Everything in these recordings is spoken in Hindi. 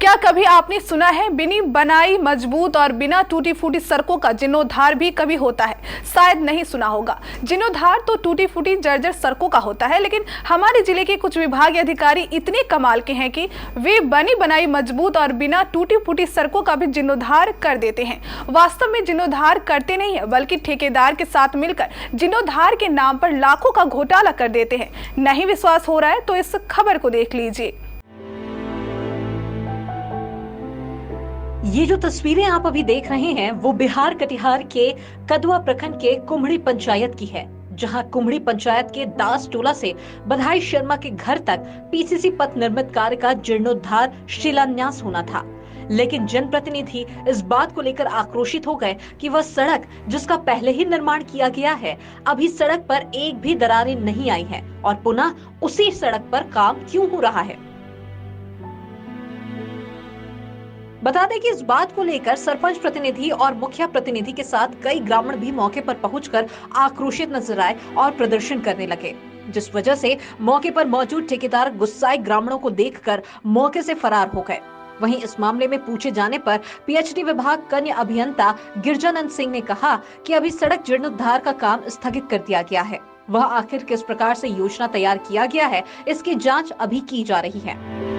क्या कभी आपने सुना है बिना बनाई मजबूत और बिना टूटी फूटी सड़कों का जीर्णोद्धार भी कभी होता है? शायद नहीं सुना होगा। जीर्णोद्धार तो टूटी फूटी जर्जर सड़कों का होता है, लेकिन हमारे जिले के कुछ विभागीय अधिकारी इतने कमाल के हैं कि वे बनी बनाई मजबूत और बिना टूटी फूटी सड़कों का भी जीर्णोद्धार कर देते हैं। वास्तव में जीर्णोद्धार करते नहीं है, बल्कि ठेकेदार के साथ मिलकर जीर्णोद्धार के नाम पर लाखों का घोटाला कर देते हैं। नहीं विश्वास हो रहा है तो इस खबर को देख लीजिए। ये जो तस्वीरें आप अभी देख रहे हैं वो बिहार कटिहार के कदवा प्रखंड के कुम्हड़ी पंचायत की है, जहां कुम्हड़ी पंचायत के दास टोला से बधाई शर्मा के घर तक पीसीसी पथ निर्मित कार्य का जीर्णोद्धार शिलान्यास होना था। लेकिन जनप्रतिनिधि इस बात को लेकर आक्रोशित हो गए कि वह सड़क जिसका पहले ही निर्माण किया गया है, अभी सड़क पर एक भी दरारें नहीं आई हैं और पुनः उसी सड़क पर काम क्यों हो रहा है। बता दें कि इस बात को लेकर सरपंच प्रतिनिधि और मुखिया प्रतिनिधि के साथ कई ग्रामीण भी मौके पर पहुंचकर आक्रोशित नजर आए और प्रदर्शन करने लगे, जिस वजह से मौके पर मौजूद ठेकेदार गुस्साए ग्रामीणों को देखकर मौके से फरार हो गए। वहीं इस मामले में पूछे जाने पर पीएचडी विभाग कन्या अभियंता गिरजानंद सिंह ने कहा कि अभी सड़क जीर्णोद्धार का काम स्थगित कर दिया गया है। वह आखिर किस प्रकार से योजना तैयार किया गया है, इसकी जाँच अभी की जा रही है।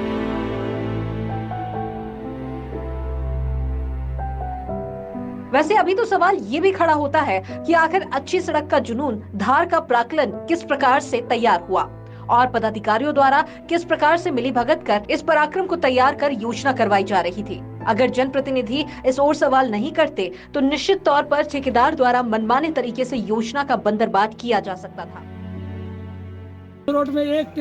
वैसे अभी तो सवाल ये भी खड़ा होता है कि आखिर अच्छी सड़क का जुनून धार का प्राक्कलन किस प्रकार से तैयार हुआ और पदाधिकारियों द्वारा किस प्रकार से मिलीभगत कर इस पराक्रम को तैयार कर योजना करवाई जा रही थी। अगर जनप्रतिनिधि इस ओर सवाल नहीं करते तो निश्चित तौर पर ठेकेदार द्वारा मनमाने तरीके से योजना का बंदरबाट किया जा सकता था। रोड में एक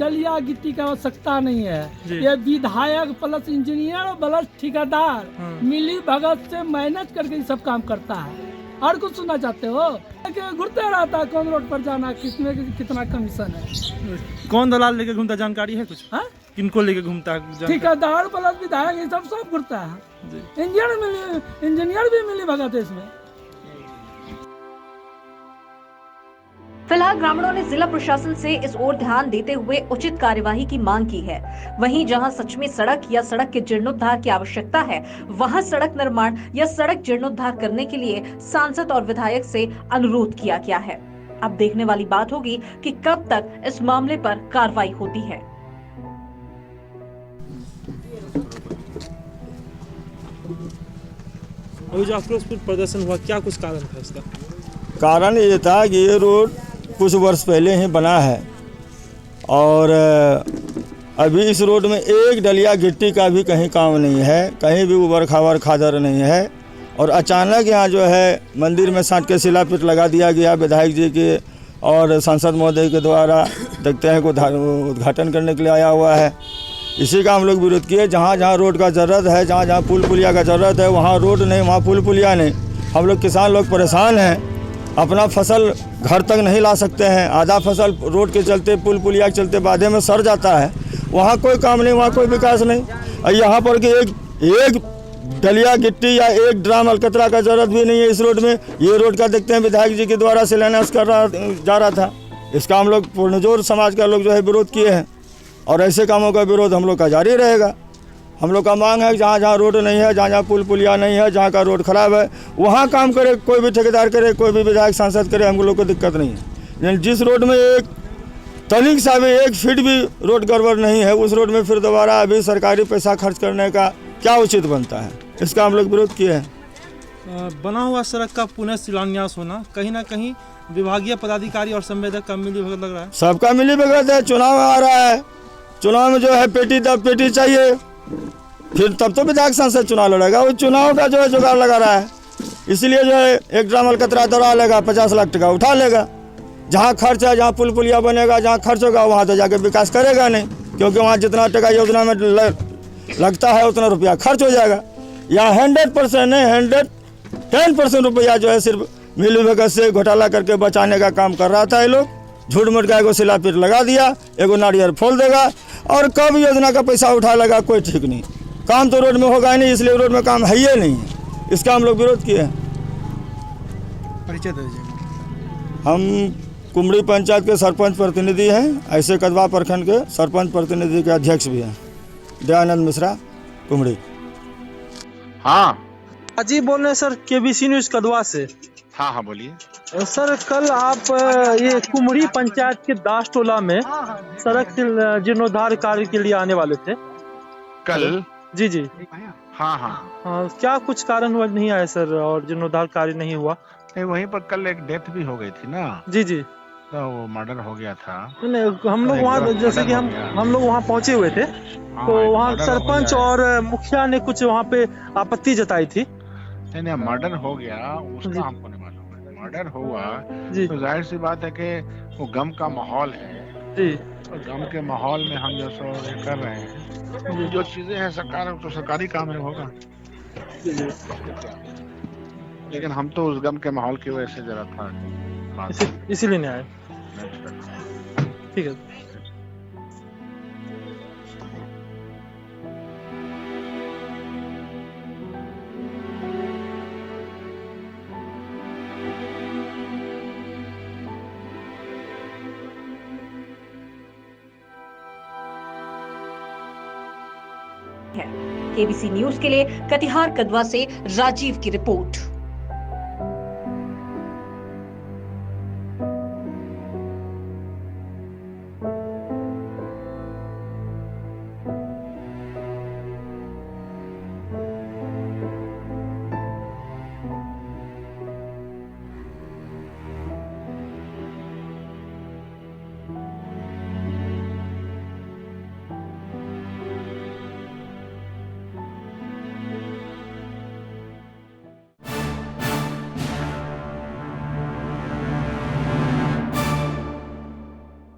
डलिया गिट्टी का आवश्यकता नहीं है। ये विधायक प्लस इंजीनियर प्लस ठेकेदार मिली भगत से मेहनत करके ये सब काम करता है। और कुछ सुनना चाहते हो? घूरते रहता है कौन रोड पर जाना, किसमें कितना कमीशन है, कौन दलाल लेके घूमता, जानकारी है कुछ? हाँ? किनको लेके घूमता है? ठेकेदार प्लस विधायक ये सब घूरता है। इंजीनियर भी मिली भगत है इसमें। फिलहाल ग्रामीणों ने जिला प्रशासन से इस ओर ध्यान देते हुए उचित कार्यवाही की मांग की है। वहीं जहां सच में सड़क या सड़क के जीर्णोद्धार की आवश्यकता है, वहां सड़क निर्माण या सड़क जीर्णोद्धार करने के लिए सांसद और विधायक से अनुरोध किया गया है। अब देखने वाली बात होगी कि कब तक इस मामले पर कार्रवाई होती है। जो आक्रोशपूर्ण प्रदर्शन हुआ, क्या कुछ कारण था इसका? कारण ये था कि ये रोड कुछ वर्ष पहले ही बना है और अभी इस रोड में एक डलिया गिट्टी का भी कहीं काम नहीं है, कहीं भी उबड़ खाबड़ खादर नहीं है। और अचानक यहाँ जो है मंदिर में साँट के शिलापीठ लगा दिया गया विधायक जी के और सांसद महोदय के द्वारा, देखते हैं उद्घाटन करने के लिए आया हुआ है। इसी का हम लोग विरोध किए। जहाँ जहाँ रोड का ज़रूरत है, जहाँ जहाँ पुल पुलिया का ज़रूरत है, वहाँ रोड नहीं, वहाँ पुल पुलिया नहीं। हम लोग किसान लोग परेशान हैं, अपना फसल घर तक नहीं ला सकते हैं। आधा फसल रोड के चलते, पुल पुलिया के चलते बाधे में सड़ जाता है। वहाँ कोई काम नहीं, वहाँ कोई विकास नहीं। और यहाँ पर कि एक डलिया गिट्टी या एक ड्राम अलकतरा का जरूरत भी नहीं है इस रोड में। ये रोड का देखते हैं विधायक जी के द्वारा शिलान्यास जा रहा था। इसका हम लोग पूर्णजोर समाज का लोग जो है विरोध किए हैं और ऐसे कामों का विरोध हम लोग का जारी रहेगा। हम लोग का मांग है कि जहाँ जहाँ रोड नहीं है, जहाँ जहाँ पुल पुलिया नहीं है, जहाँ का रोड खराब है, वहाँ काम करे, कोई भी ठेकेदार करे, कोई भी विधायक सांसद करे, हम लोग को दिक्कत नहीं है। लेकिन जिस रोड में एक तनिक सा भी एक फीट भी रोड गड़बड़ नहीं है, उस रोड में फिर दोबारा अभी सरकारी पैसा खर्च करने का क्या उचित बनता है, इसका हम लोग विरोध किए हैं। बना हुआ सड़क का पुनः शिलान्यास होना कहीं ना कहीं विभागीय पदाधिकारी और संवेदक का मिलीभगत लग रहा है। सबका मिलीभगत है। चुनाव आ रहा है, चुनाव में जो है पेटी दब पेटी चाहिए, फिर तब तो विधायक सांसद चुनाव लड़ेगा। वो चुनाव का जो है जुगाड़ लगा रहा है, इसलिए जो है एक ड्राम अलकतरा दौड़ा लेगा, 50 लाख टका उठा लेगा। जहाँ खर्च है, जहाँ पुल पुलिया बनेगा, जहाँ खर्च होगा, वहाँ तो जाके विकास करेगा नहीं, क्योंकि वहाँ जितना टका योजना में लगता है उतना रुपया खर्च हो जाएगा। यहाँ 100% नहीं, 110% रुपया जो है सिर्फ मिलीभगत से घोटाला करके बचाने का काम कर रहा था। ये लोग झूठ मूठ का एगो शिलापीठ लगा दिया, एगो नारियल फोल देगा और कब योजना का पैसा उठा लेगा कोई ठीक नहीं। काम तो रोड में होगा ही नहीं, इसलिए रोड में काम है ही नहीं। इसका हम लोग विरोध किए हैं। परिचय दीजिए। हम कुम्हड़ी पंचायत के सरपंच प्रतिनिधि हैं, ऐसे कदवा प्रखंड के सरपंच प्रतिनिधि के अध्यक्ष भी हैं, दयानंद मिश्रा। कुमड़ी। हाँ अजी बोल रहे हैं सर, केबीसी न्यूज कदवा से। हाँ हाँ बोलिए। सर कल आप ये कुमड़ी पंचायत के दास टोला में सड़क के जीर्णोद्धार कार्य के लिए आने वाले थे कल? जी जी। हाँ हाँ। क्या कुछ कारण हुआ नहीं आए सर और जीर्णोद्धार कार्य नहीं हुआ? नहीं, वहीं पर कल एक डेथ भी हो गई थी ना, जी जी। तो वो मर्डर हो गया था। नहीं, हम लोग वहाँ जैसे कि हम लोग वहाँ पहुँचे हुए थे, तो वहाँ सरपंच और मुखिया ने कुछ वहाँ पे आपत्ति जताई थी। नहीं, मर्डर हो गया उसका हमको नहीं मालूम। मर्डर हुआ जी तो जाहिर सी बात है कि वो गम का माहौल है जी। और गम के माहौल में हम जो सो ये कर रहे हैं, जो चीजें हैं सरकार तो सरकारी काम है, होगा। लेकिन हम तो उस गम के माहौल की वजह से जरा था इसीलिए नहीं आए। ठीक है। केबीसी न्यूज के लिए कटिहार कदवा से राजीव की रिपोर्ट।